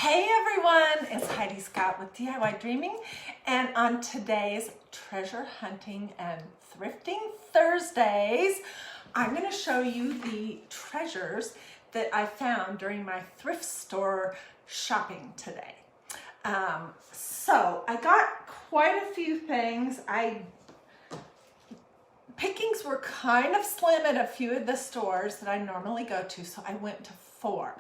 Hey everyone, it's Heidi Scott with DIYDreaming, and on today's Treasure Hunting and Thrifting Thursdays, I'm going to show you the treasures that I found during my thrift store shopping today. So I got quite a few things. Pickings were kind of slim at a few of the stores that I normally go to, so I went to 4.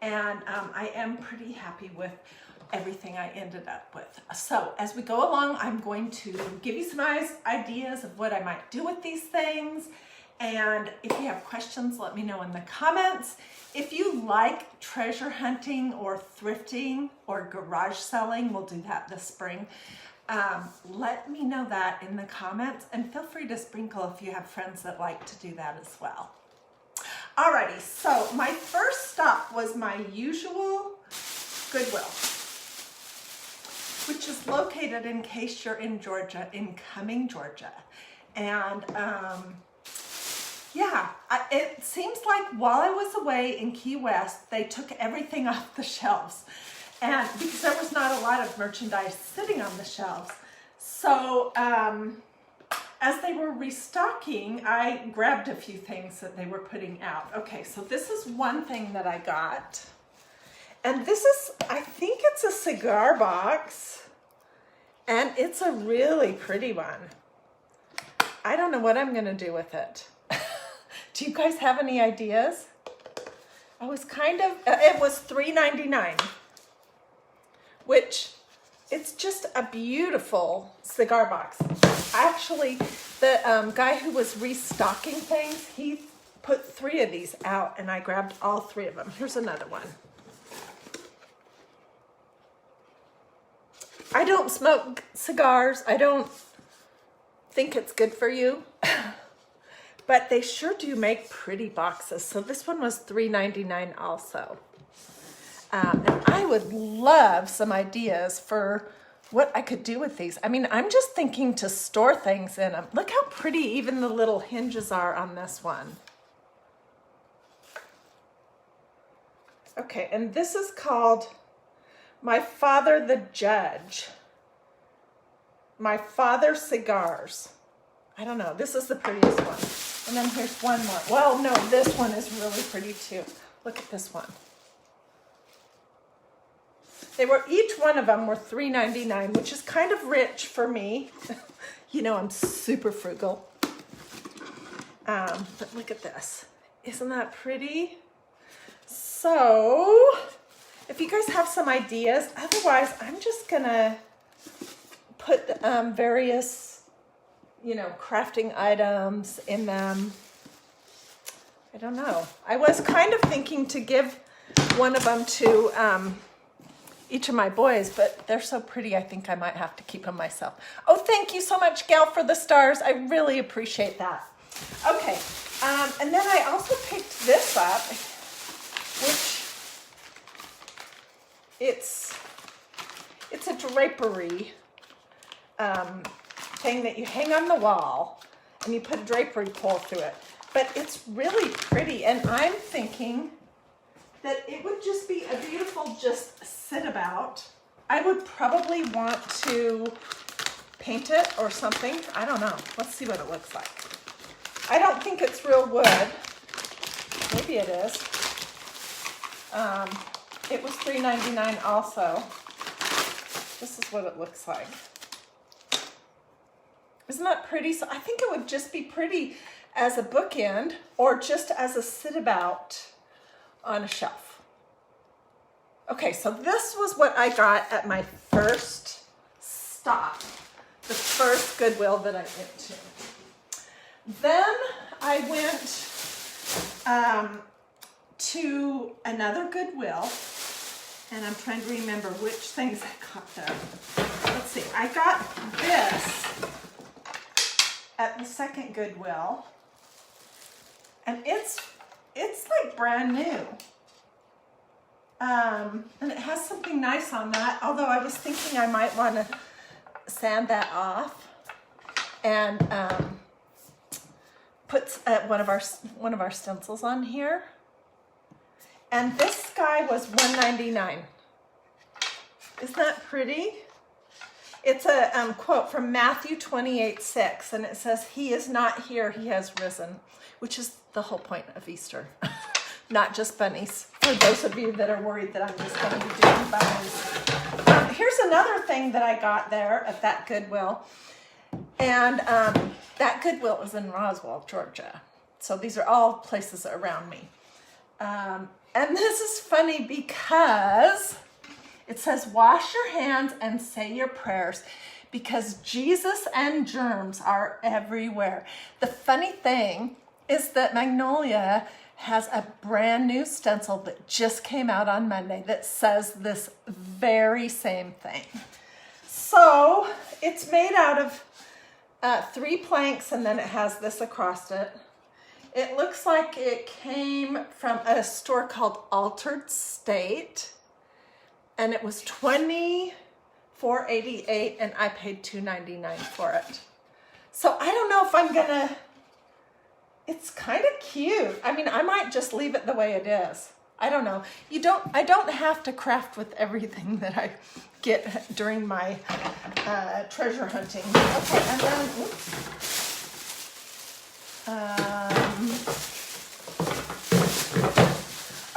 And I am pretty happy with everything I ended up with. So as we go along, I'm going to give you some ideas of what I might do with these things. And if you have questions, let me know in the comments. If you like treasure hunting or thrifting or garage selling, we'll do that this spring. Let me know that in the comments, and feel free to sprinkle if you have friends that like to do that as well. Alrighty, so my first stop was my usual Goodwill, which is located, in case you're in Georgia, in Cumming, Georgia. And yeah, it seems like while I was away in Key West, they took everything off the shelves. And because there was not a lot of merchandise sitting on the shelves. So as they were restocking, I grabbed a few things that they were putting out. Okay, so this is one thing that I got. And this is, I think it's a cigar box. And it's a really pretty one. I don't know what I'm gonna do with it. Do you guys have any ideas? I was kind of, it was $3.99, which it's just a beautiful cigar box. Actually, the guy who was restocking things, he put 3 of these out, and I grabbed all 3 of them. Here's another one. I don't smoke cigars. I don't think it's good for you, but they sure do make pretty boxes. So this one was $3.99 also. And I would love some ideas for what I could do with these. I mean, I'm just thinking to store things in them. Look how pretty even the little hinges are on this one. Okay, and this is called My Father the Judge. My Father Cigars. I don't know, this is the prettiest one. And then here's one more. Well, no, this one is really pretty too. Look at this one. They were, each one of them were $3.99, which is kind of rich for me. You know, I'm super frugal. But look at this. Isn't that pretty? So, if you guys have some ideas, otherwise I'm just gonna put various, you know, crafting items in them. I don't know. I was kind of thinking to give one of them to each of my boys, but they're so pretty, I think I might have to keep them myself. Oh, thank you so much, Gail, for the stars. I really appreciate that. Okay, and then I also picked this up, which it's a drapery thing that you hang on the wall, and you put a drapery pole through it. But it's really pretty, and I'm thinking that it would just be a beautiful just sit about. I would probably want to paint it or something. I don't know. Let's see what it looks like. I don't think it's real wood. Maybe it is. It was $3.99 also. This is what it looks like. Isn't that pretty? So I think it would just be pretty as a bookend or just as a sit about on a shelf. Okay, so this was what I got at my first stop, the first Goodwill that I went to. Then I went to another Goodwill, and I'm trying to remember which things I got there. Let's see, I got this at the second Goodwill, and it's like brand new. And it has something nice on that, although I was thinking I might want to sand that off and put one of our stencils on here. And this guy was $1.99. Isn't that pretty? It's a quote from Matthew 28:6, and it says, "He is not here, he has risen," which is the whole point of Easter, not just bunnies. For those of you that are worried that I'm just going to be doing bunnies. Here's another thing that I got there at that Goodwill, and that Goodwill is in Roswell, Georgia. So these are all places around me. And this is funny because it says, "Wash your hands and say your prayers because Jesus and germs are everywhere." The funny thing is that Magnolia has a brand new stencil that just came out on Monday that says this very same thing. So it's made out of 3 planks, and then it has this across it. It looks like it came from a store called Altered State. And it was $24.88, and I paid $2.99 for it. So I don't know if I'm gonna, it's kind of cute. I mean, I might just leave it the way it is. I don't know. I don't have to craft with everything that I get during my treasure hunting. Okay, and then,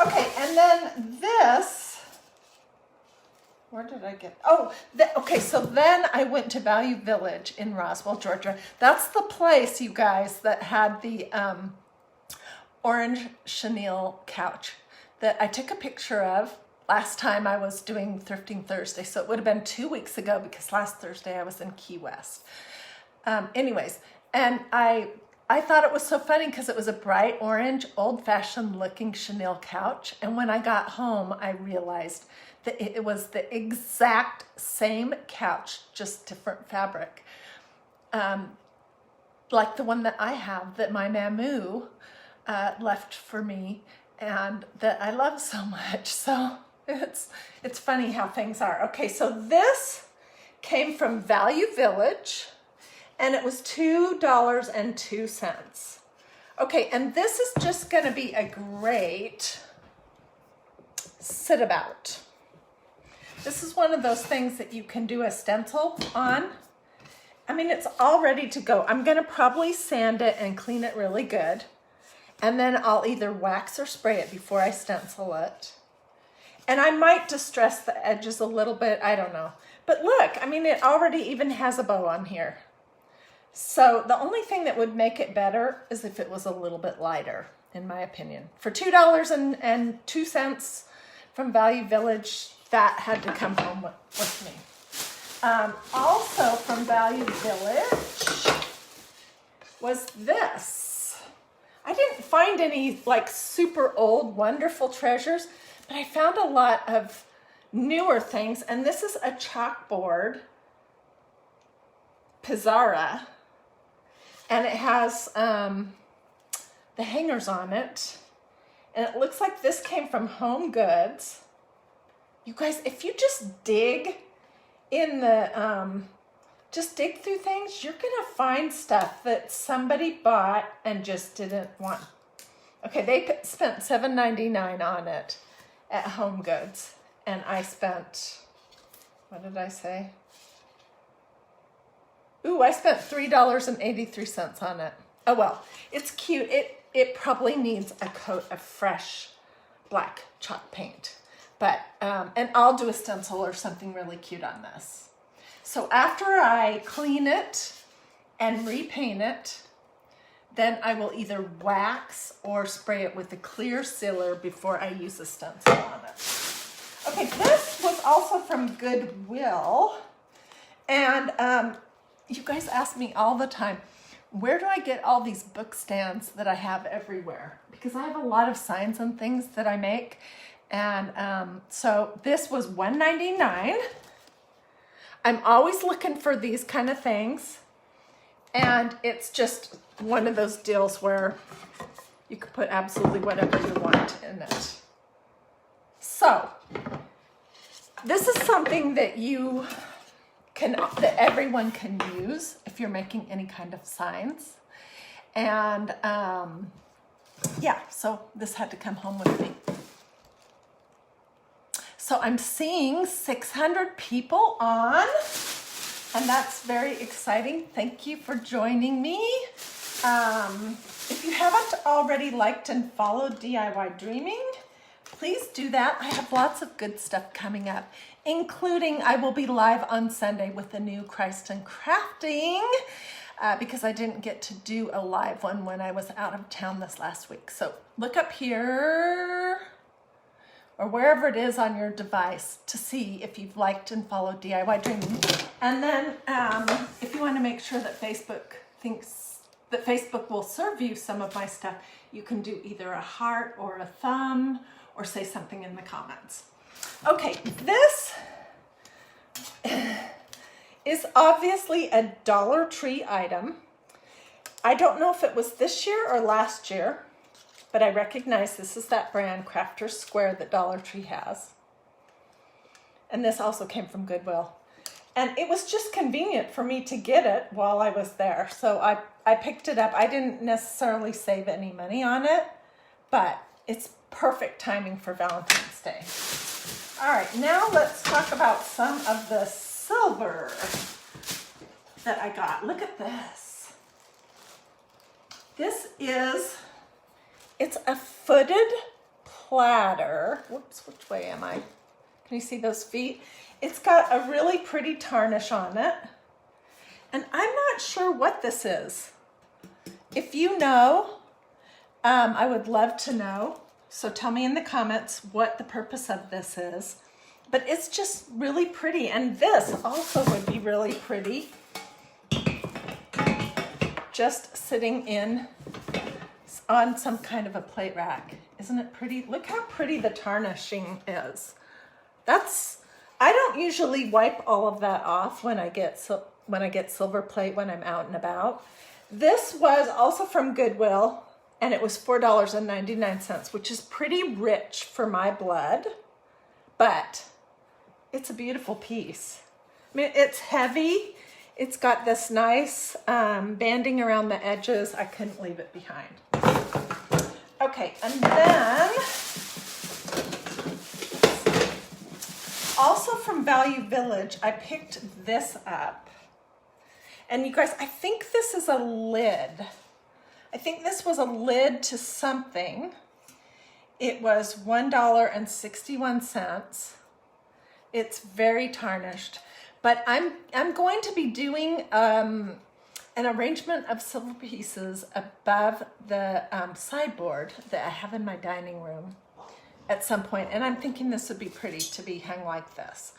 okay, and then this, where did I get? Oh, okay, so then I went to Value Village in Roswell, Georgia. That's the place, you guys, that had the orange chenille couch that I took a picture of last time I was doing Thrifting Thursday. So it would have been 2 weeks ago because last Thursday I was in Key West. Anyways, and I thought it was so funny because it was a bright orange, old-fashioned looking chenille couch. And when I got home, I realized that it was the exact same couch, just different fabric. Like the one that I have that my Mamu left for me and that I love so much. So it's funny how things are. Okay, so this came from Value Village, and it was $2.02. Okay, and this is just gonna be a great sit about. This is one of those things that you can do a stencil on. I mean, it's all ready to go. I'm gonna probably sand it and clean it really good. And then I'll either wax or spray it before I stencil it. And I might distress the edges a little bit, I don't know. But look, I mean, it already even has a bow on here. So the only thing that would make it better is if it was a little bit lighter, in my opinion. For $2.02 from Value Village, that had to come home with me. Also from Value Village was this. I didn't find any like super old, wonderful treasures, but I found a lot of newer things. And this is a chalkboard, Pizarra, and it has the hangers on it. And it looks like this came from Home Goods. You guys, if you just dig in the, just dig through things, you're gonna find stuff that somebody bought and just didn't want. Okay, they spent $7.99 on it at Home Goods, and I spent, what did I say? Ooh, I spent $3.83 on it. Oh well, it's cute. It probably needs a coat of fresh black chalk paint. But, and I'll do a stencil or something really cute on this. So after I clean it and repaint it, then I will either wax or spray it with a clear sealer before I use a stencil on it. Okay, this was also from Goodwill. And you guys ask me all the time, where do I get all these book stands that I have everywhere? Because I have a lot of signs and things that I make. And so this was $1.99. I'm always looking for these kind of things. And it's just one of those deals where you can put absolutely whatever you want in it. So this is something that that everyone can use if you're making any kind of signs. And yeah, so this had to come home with me. So I'm seeing 600 people on, and that's very exciting. Thank you for joining me. If you haven't already liked and followed DiyDreaming, please do that. I have lots of good stuff coming up, including I will be live on Sunday with the new Christ and Crafting, because I didn't get to do a live one when I was out of town this last week. So look up here or wherever it is on your device to see if you've liked and followed DiyDreaming. And then if you want to make sure that Facebook thinks that Facebook will serve you some of my stuff, you can do either a heart or a thumb or say something in the comments. Okay, this is obviously a Dollar Tree item. I don't know if it was this year or last year, but I recognize this is that brand, Crafter's Square, that Dollar Tree has. And this also came from Goodwill. And it was just convenient for me to get it while I was there. So I picked it up. I didn't necessarily save any money on it, but it's perfect timing for Valentine's Day. All right, now let's talk about some of the silver that I got. Look at this. It's a footed platter. Whoops, which way am I? Can you see those feet? It's got a really pretty tarnish on it. And I'm not sure what this is. If you know, I would love to know. So tell me in the comments what the purpose of this is. But it's just really pretty. And this also would be really pretty. Just sitting on some kind of a plate rack. Isn't it pretty? Look how pretty the tarnishing is. I don't usually wipe all of that off when I get silver plate when I'm out and about. This was also from Goodwill, and it was $4.99, which is pretty rich for my blood, but it's a beautiful piece. I mean, it's heavy. It's got this nice banding around the edges. I couldn't leave it behind. Okay, and then also from Value Village, I picked this up. And you guys, I think this is a lid. I think this was a lid to something. It was $1.61. It's very tarnished. But I'm going to be doing an arrangement of silver pieces above the sideboard that I have in my dining room at some point, and I'm thinking this would be pretty to be hung like this.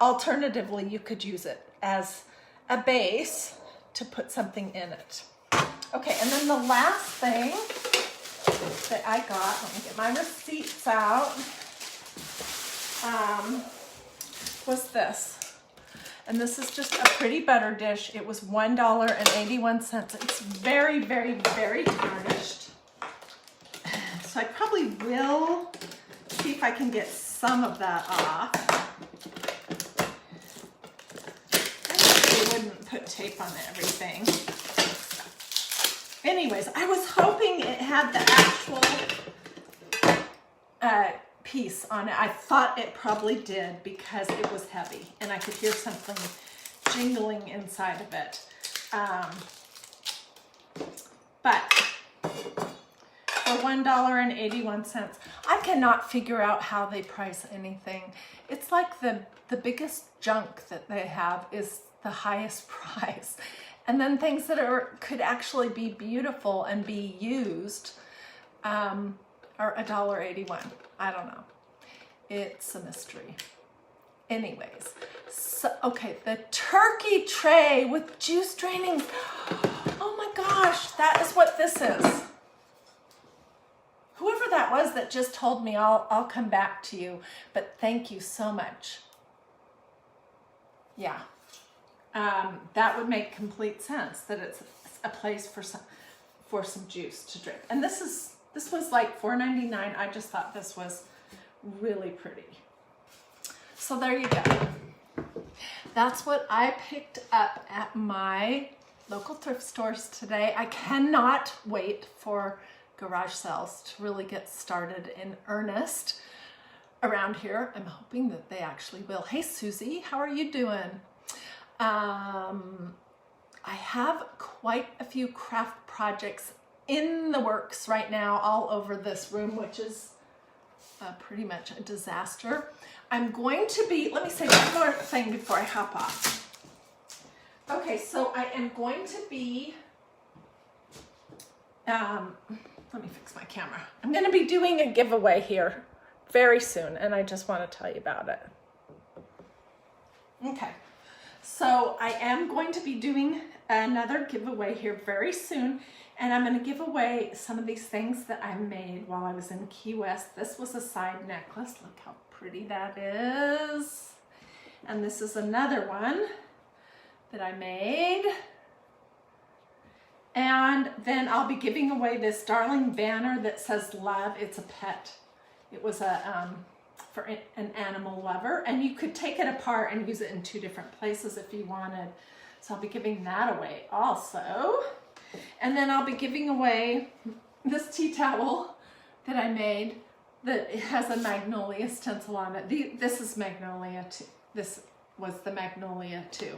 Alternatively, you could use it as a base to put something in it. Okay, and then the last thing that I got, let me get my receipts out, was this. And this is just a pretty butter dish. It was $1.81. It's very, very, very tarnished. So I probably will see if I can get some of that off. I wish they wouldn't put tape on everything. Anyways, I was hoping it had the actual piece on it. I thought it probably did because it was heavy and I could hear something jingling inside of it. But for $1.81, I cannot figure out how they price anything. It's like the biggest junk that they have is the highest price. And then things that could actually be beautiful and be used are $1.81. I don't know. It's a mystery. Anyways, so, okay, the turkey tray with juice draining. Oh my gosh, that is what this is. Whoever that was that just told me, I'll come back to you, but thank you so much. Yeah, that would make complete sense that it's a place for some juice to drink. And this was like $4.99. I just thought this was really pretty. So there you go. That's what I picked up at my local thrift stores today. I cannot wait for garage sales to really get started in earnest. around here. I'm hoping that they actually will. Hey Susie, how are you doing? I have quite a few craft projects in the works right now all over this room, which is pretty much a disaster. I'm going to be, let me say one more thing before I hop off. Okay, so I am going to be, let me fix my camera. I'm going to be doing a giveaway here very soon, and I just want to tell you about it. Okay, so I am going to be doing another giveaway here very soon, and I'm going to give away some of these things that I made while I was in Key West. This was a side necklace. Look how pretty that is. And this is another one that I made. And then I'll be giving away this darling banner that says love. It's a pet. It was a for an animal lover, and you could take it apart and use it in 2 different places if you wanted. So I'll be giving that away also. And then I'll be giving away this tea towel that I made that has a magnolia stencil on it. This is magnolia too. This was the magnolia too.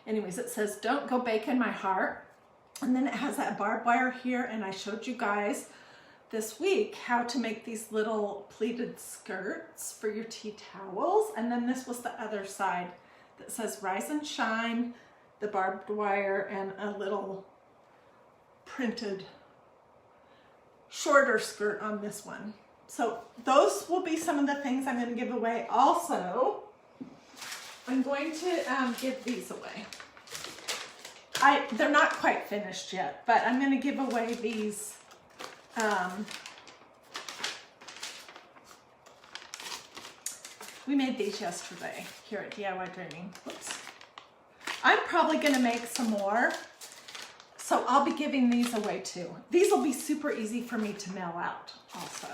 Anyways, it says, "Don't go baking my heart." And then it has that barbed wire here, and I showed you guys this week how to make these little pleated skirts for your tea towels. And then this was the other side that says "Rise and Shine," the barbed wire, and a little printed shorter skirt on this one. So those will be some of the things I'm going to give away. Also, I'm going to give these away. They're not quite finished yet, but I'm going to give away these we made these yesterday here at DiyDreaming. Whoops. I'm probably going to make some more, so I'll be giving these away too. These will be super easy for me to mail out also.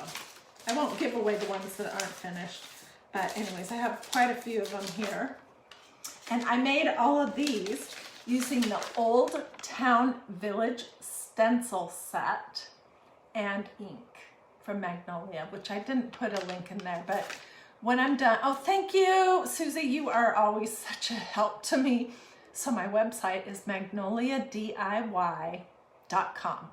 I won't give away the ones that aren't finished, but anyways, I have quite a few of them here. And I made all of these using the Old Town Village stencil set and ink from Magnolia, which I didn't put a link in there, but when I'm done, oh, thank you, Susie, you are always such a help to me. So my website is magnoliadiy.com.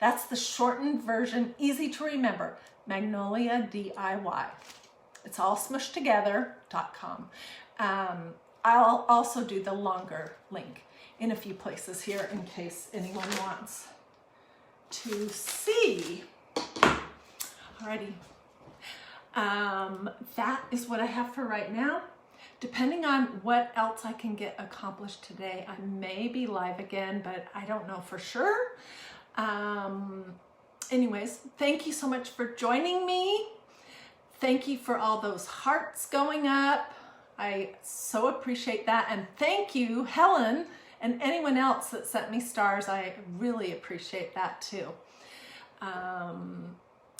That's the shortened version, easy to remember, Magnolia DIY. It's all smushed together.com. I'll also do the longer link in a few places here in case anyone wants to see. Alrighty. That is what I have for right now. Depending on what else I can get accomplished today, I may be live again, but I don't know for sure. Anyways, thank you so much for joining me. Thank you for all those hearts going up. I so appreciate that. And thank you, Helen, and anyone else that sent me stars. I really appreciate that too.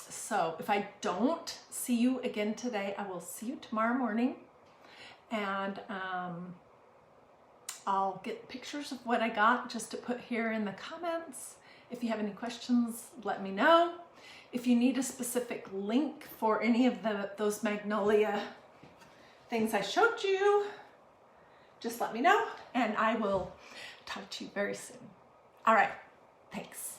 So if I don't see you again today, I will see you tomorrow morning. And I'll get pictures of what I got just to put here in the comments. If you have any questions, let me know. If you need a specific link for any of those Magnolia things I showed you, just let me know and I will talk to you very soon. All right, thanks.